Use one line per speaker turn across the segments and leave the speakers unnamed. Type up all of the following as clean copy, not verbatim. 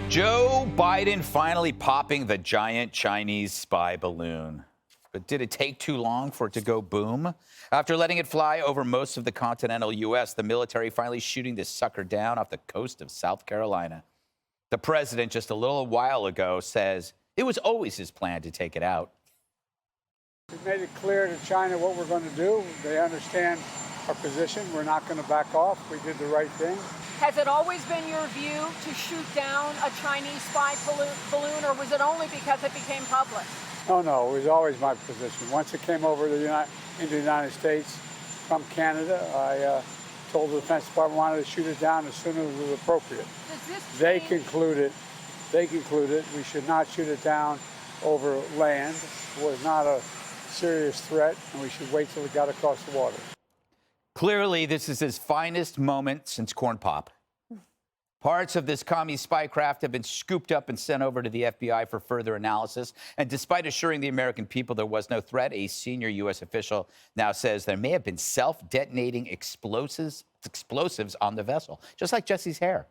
Joe Biden finally popping the giant Chinese spy balloon. But did it take too long for it to go boom? After letting it fly over most of the continental U.S., the military finally shooting this sucker down off the coast of South Carolina. The president just a little while ago says it was always his plan to take it out.
We made it clear to China what we're going to do. They understand our position. We're not going to back off. We did the right thing.
Has it always been your view to shoot down a Chinese spy balloon, or was it only because it became public?
No, it was always my position. Once it came over into the United States from Canada, I told the Defense Department I wanted to shoot it down as soon as it was appropriate. They concluded we should not shoot it down over land. It was not a serious threat, and we should wait till it got across the water.
Clearly, this is his finest moment since Corn Pop. Parts of this commie spy craft have been scooped up and sent over to the FBI for further analysis. And despite assuring the American people there was no threat, a senior U.S. official now says there may have been self-detonating explosives on the vessel, just like Jesse's hair.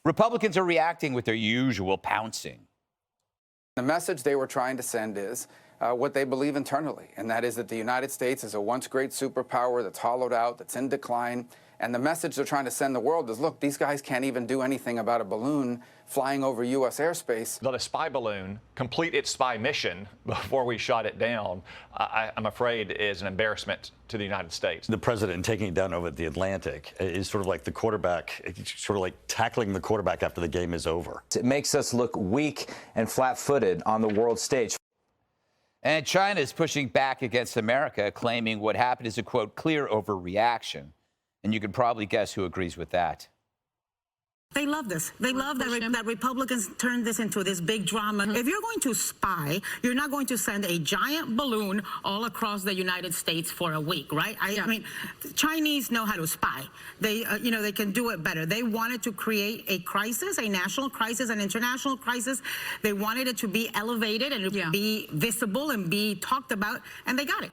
Republicans are reacting with their usual pouncing.
The message they were trying to send is what they believe internally, and that is that the United States is a once great superpower that's hollowed out, that's in decline. And the message they're trying to send the world is, look, these guys can't even do anything about a balloon flying over U.S. airspace.
Let a spy balloon complete its spy mission before we shot it down, I'm afraid, is an embarrassment to the United States.
The president taking it down over the Atlantic is sort of like the quarterback, sort of like tackling the quarterback after the game is over.
It makes us look weak and flat-footed on the world stage.
And China is pushing back against America, claiming what happened is a, quote, clear overreaction. And you can probably guess who agrees with that.
They love this. They love that Republicans turned this into this big drama. If you're going to spy, you're not going to send a giant balloon all across the United States for a week, right? I mean, the Chinese know how to spy. They, they can do it better. They wanted to create a crisis, a national crisis, an international crisis. They wanted it to be elevated and be visible and be talked about, and they got it.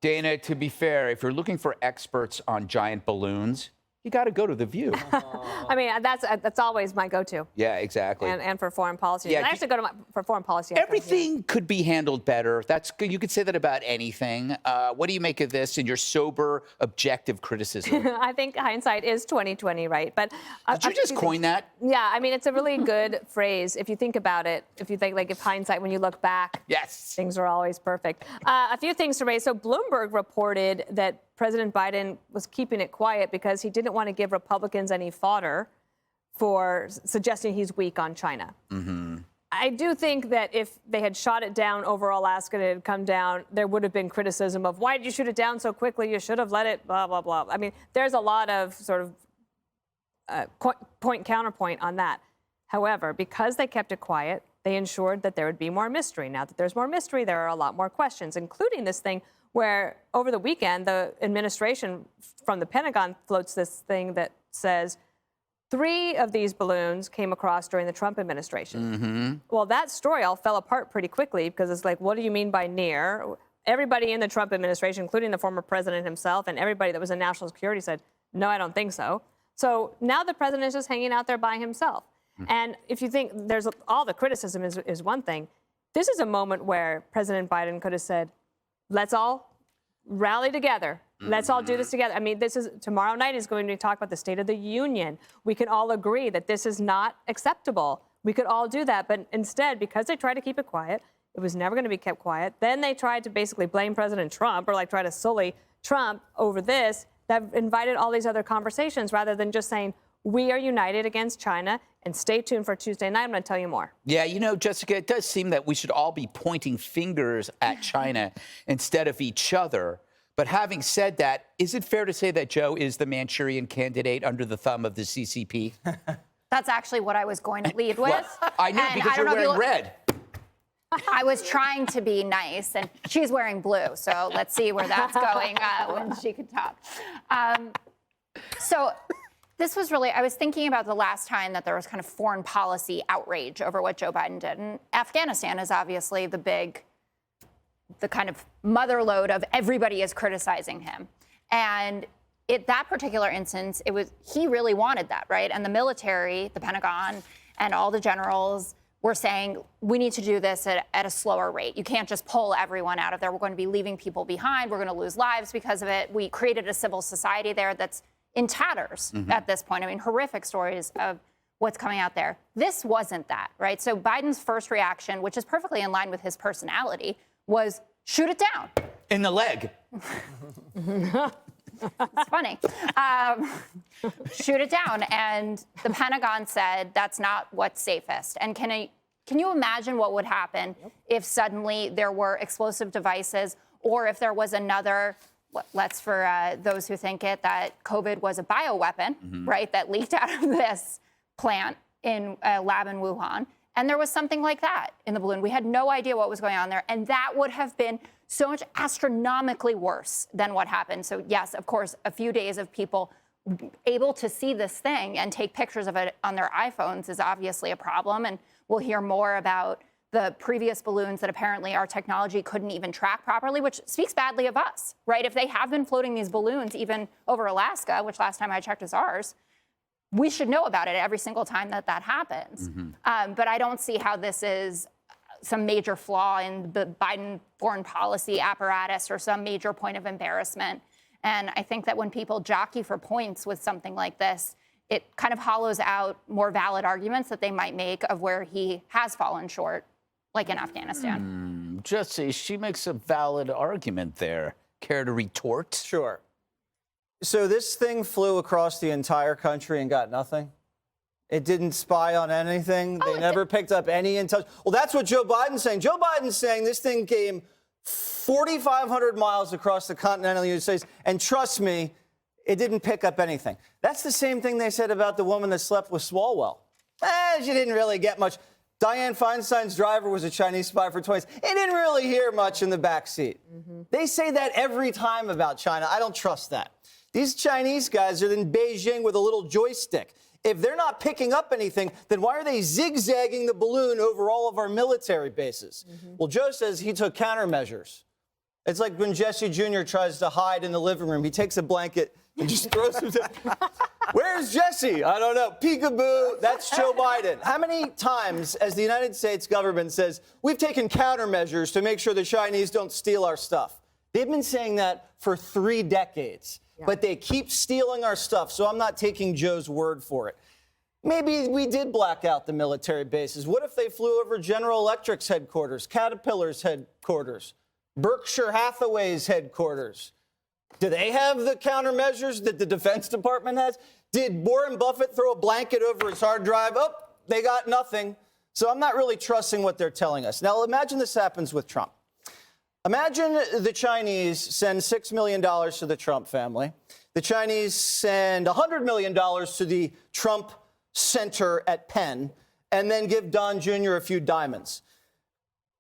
Dana, to be fair, if you're looking for experts on giant balloons, you got to go to The View.
I mean, that's always my go-to.
Yeah, exactly.
And for foreign policy.
Yeah,
and I actually go to for foreign policy.
Everything could be handled better. That's good. You could say that about anything. What do you make of this in your sober, objective criticism?
I think hindsight is 20/20, right? But
did you just coin that?
Yeah, I mean, it's a really good phrase if you think about it. If you think, like, if hindsight, when you look back,
yes,
things are always perfect. A few things to raise. So Bloomberg reported that President Biden was keeping it quiet because he didn't want to give Republicans any fodder for suggesting he's weak on China.
Mm-hmm.
I do think that if they had shot it down over Alaska and it had come down, there would have been criticism of, why did you shoot it down so quickly? You should have let it, blah, blah, blah. I mean, there's a lot of sort of point-counterpoint on that. However, because they kept it quiet, they ensured that there would be more mystery. Now that there's more mystery, there are a lot more questions, including this thing where over the weekend, the administration from the Pentagon floats this thing that says 3 of these balloons came across during the Trump administration.
Mm-hmm.
Well, that story all fell apart pretty quickly because it's like, what do you mean by near? Everybody in the Trump administration, including the former president himself and everybody that was in national security said, no, I don't think so. So now the president is just hanging out there by himself. Mm-hmm. And if you think there's all the criticism is one thing, this is a moment where President Biden could have said, let's all rally together. Let's all do this together. I mean, tomorrow night is going to talk about the State of the Union. We can all agree that this is not acceptable. We could all do that. But instead, because they tried to keep it quiet, it was never going to be kept quiet. Then they tried to basically blame President Trump or like try to sully Trump over this. That invited all these other conversations rather than just saying, we are united against China, and stay tuned for Tuesday night. I'm going to tell you more.
Yeah, Jessica, it does seem that we should all be pointing fingers at China instead of each other. But having said that, is it fair to say that Joe is the Manchurian candidate under the thumb of the CCP?
That's actually what I was going to lead with.
Well, I know, because you're wearing red.
I was trying to be nice, and she's wearing blue, so let's see where that's going when she can talk. So this was really, I was thinking about the last time that there was kind of foreign policy outrage over what Joe Biden did. And Afghanistan is obviously the kind of motherlode of everybody is criticizing him. And that particular instance, he really wanted that, right? And the military, the Pentagon, and all the generals were saying, we need to do this at a slower rate. You can't just pull everyone out of there. We're going to be leaving people behind. We're going to lose lives because of it. We created a civil society there that's in tatters at this point. I mean, horrific stories of what's coming out there. This wasn't that, right? So Biden's first reaction, which is perfectly in line with his personality, was shoot it down.
In the leg.
It's funny. Shoot it down. And the Pentagon said that's not what's safest. And can you imagine what would happen if suddenly there were explosive devices, or if there was another, let's for those who think it, that COVID was a bioweapon, right, that leaked out of this plant in a lab in Wuhan, and there was something like that in the balloon. We had no idea what was going on there, and that would have been so much astronomically worse than what happened. So yes, of course, a few days of people able to see this thing and take pictures of it on their iPhones is obviously a problem, and we'll hear more about the previous balloons that apparently our technology couldn't even track properly, which speaks badly of us, right? If they have been floating these balloons even over Alaska, which last time I checked is ours, we should know about it every single time that happens. But I don't see how this is some major flaw in the Biden foreign policy apparatus or some major point of embarrassment. And I think that when people jockey for points with something like this, it kind of hollows out more valid arguments that they might make of where he has fallen short, like in Afghanistan.
Jesse, she makes a valid argument there. Care to retort?
Sure. So this thing flew across the entire country and got nothing? It didn't spy on anything? They never picked up any intel? Well, that's what Joe Biden's saying. Joe Biden's saying this thing came 4,500 miles across the continental United States, and trust me, it didn't pick up anything. That's the same thing they said about the woman that slept with Swalwell. She didn't really get much. Dianne Feinstein's driver was a Chinese spy for 20 years. He didn't really hear much in the back seat. They say that every time about China. I don't trust that. These Chinese guys are in Beijing with a little joystick. If they're not picking up anything, then why are they zigzagging the balloon over all of our military bases? Well, Joe says he took countermeasures. It's like when Jesse Jr. tries to hide in the living room. He takes a blanket and just throws it down. Where's Jesse? I don't know. Peekaboo. That's Joe Biden. How many times as the United States government says, we've taken countermeasures to make sure the Chinese don't steal our stuff? They've been saying that for 3 decades. But they keep stealing our stuff, so I'm not taking Joe's word for it. Maybe we did black out the military bases. What if they flew over General Electric's headquarters, Caterpillar's headquarters, Berkshire Hathaway's headquarters? Do they have the countermeasures that the Defense Department has? Did Warren Buffett throw a blanket over his hard drive? Oh, they got nothing. So I'm not really trusting what they're telling us. Now, imagine this happens with Trump. Imagine the Chinese send $6 million to the Trump family. The Chinese send $100 million to the Trump Center at Penn, and then give Don Jr. a few diamonds.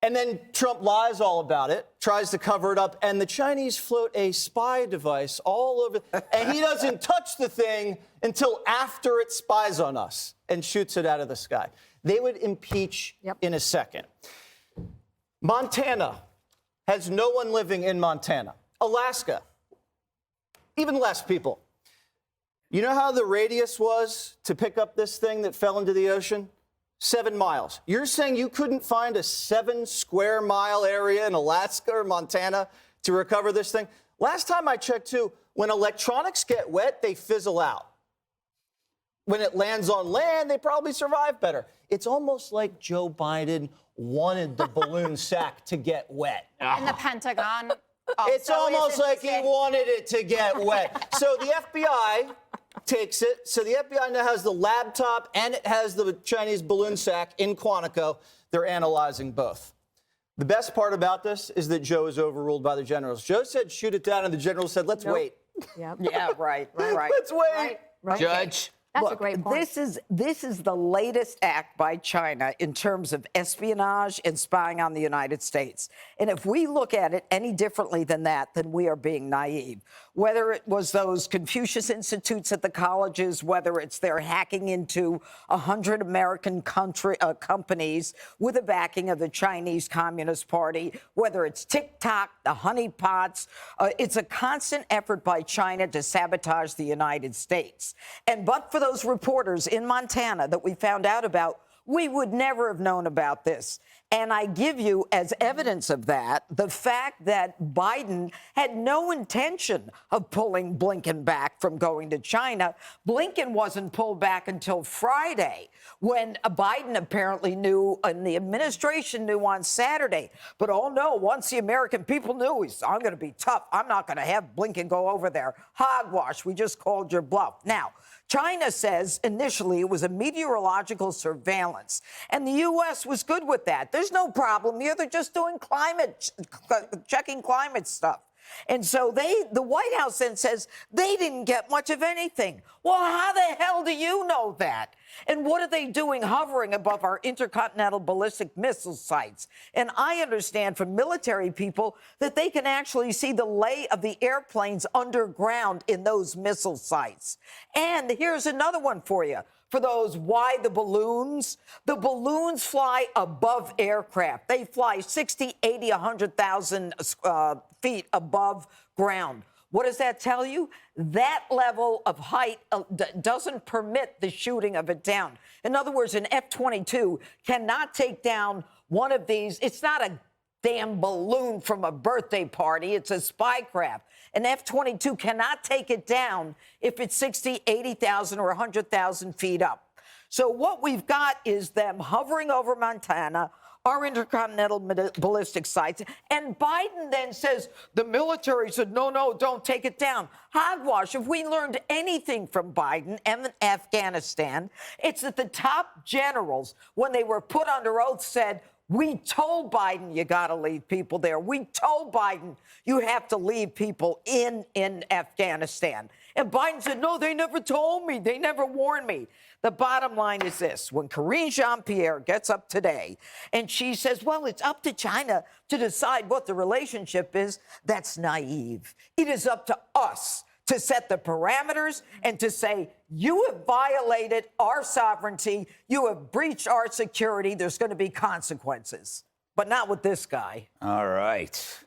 And then Trump lies all about it, tries to cover it up, and the Chinese float a spy device all over, and he doesn't touch the thing until after it spies on us and shoots it out of the sky. They would impeach in a second. Montana has no one living in Montana. Alaska, even less people. You know how the radius was to pick up this thing that fell into the ocean? 7 miles. You're saying you couldn't find a 7 square mile area in Alaska or Montana to recover this thing? Last time I checked, too, when electronics get wet, they fizzle out. When it lands on land, they probably survive better. It's almost like Joe Biden wanted the balloon sack to get wet.
And the Pentagon also
it's almost like he wanted it to get wet. So the FBI takes it. So the FBI now has the laptop and it has the Chinese balloon sack in Quantico. They're analyzing both. The best part about this is that Joe is overruled by the generals. Joe said, shoot it down, and the general said, let's wait.
Yeah, right.
Let's wait.
Right.
Judge.
That's a great point. This is the latest act by China in terms of espionage and spying on the United States. And if we look at it any differently than that, then we are being naive. whether it was those Confucius Institutes at the colleges, whether it's their hacking into 100 American companies with the backing of the Chinese Communist Party, whether it's TikTok, the honeypots. It's a constant effort by China to sabotage the United States. And but for those reporters in Montana that we found out about, we would never have known about this. And I give you, as evidence of that, the fact that Biden had no intention of pulling Blinken back from going to China. Blinken wasn't pulled back until Friday, when Biden apparently knew, and the administration knew on Saturday. But oh no, once the American people knew, I'm going to be tough. I'm not going to have Blinken go over there. Hogwash, we just called your bluff. Now, China says initially it was a meteorological surveillance, and the U.S. was good with that. There's no problem here. They're just doing checking climate stuff. And so the White House then says they didn't get much of anything. Well, how the hell do you know that? And what are they doing hovering above our intercontinental ballistic missile sites? And I understand from military people that they can actually see the lay of the airplanes underground in those missile sites. And here's another one for you. For those, why the balloons? The balloons fly above aircraft. They fly 60, 80, 100,000 feet above ground. What does that tell you? That level of height doesn't permit the shooting of it down. In other words, an F-22 cannot take down one of these. It's not a damn balloon from a birthday party. It's a spy craft. An F-22 cannot take it down if it's 60, 80,000 or 100,000 feet up. So what we've got is them hovering over Montana, our intercontinental ballistic sites, and Biden then says, the military said, no, don't take it down. Hogwash. If we learned anything from Biden and Afghanistan, it's that the top generals, when they were put under oath, said, we told Biden you got to leave people there. We told Biden you have to leave people in Afghanistan. And Biden said, no, they never told me. They never warned me. The bottom line is this. When Karine Jean-Pierre gets up today and she says, well, it's up to China to decide what the relationship is, that's naive. It is up to us to set the parameters and to say, you have violated our sovereignty, you have breached our security, there's going to be consequences. But not with this guy.
All right.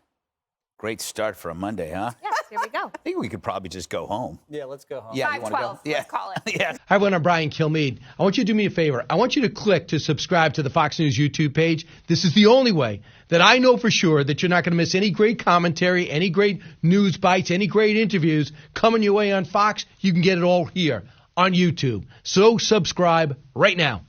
Great start for a Monday, huh?
Yes, here we go.
I think we could probably just go home.
Yeah, let's go home.
Yeah, you want to go?
5:12, let's call it.
Yeah.
Hi, everyone. I'm Brian Kilmeade. I want you to do me a favor. I want you to click to subscribe to the Fox News YouTube page. This is the only way that I know for sure that you're not going to miss any great commentary, any great news bites, any great interviews coming your way on Fox. You can get it all here on YouTube. So subscribe right now.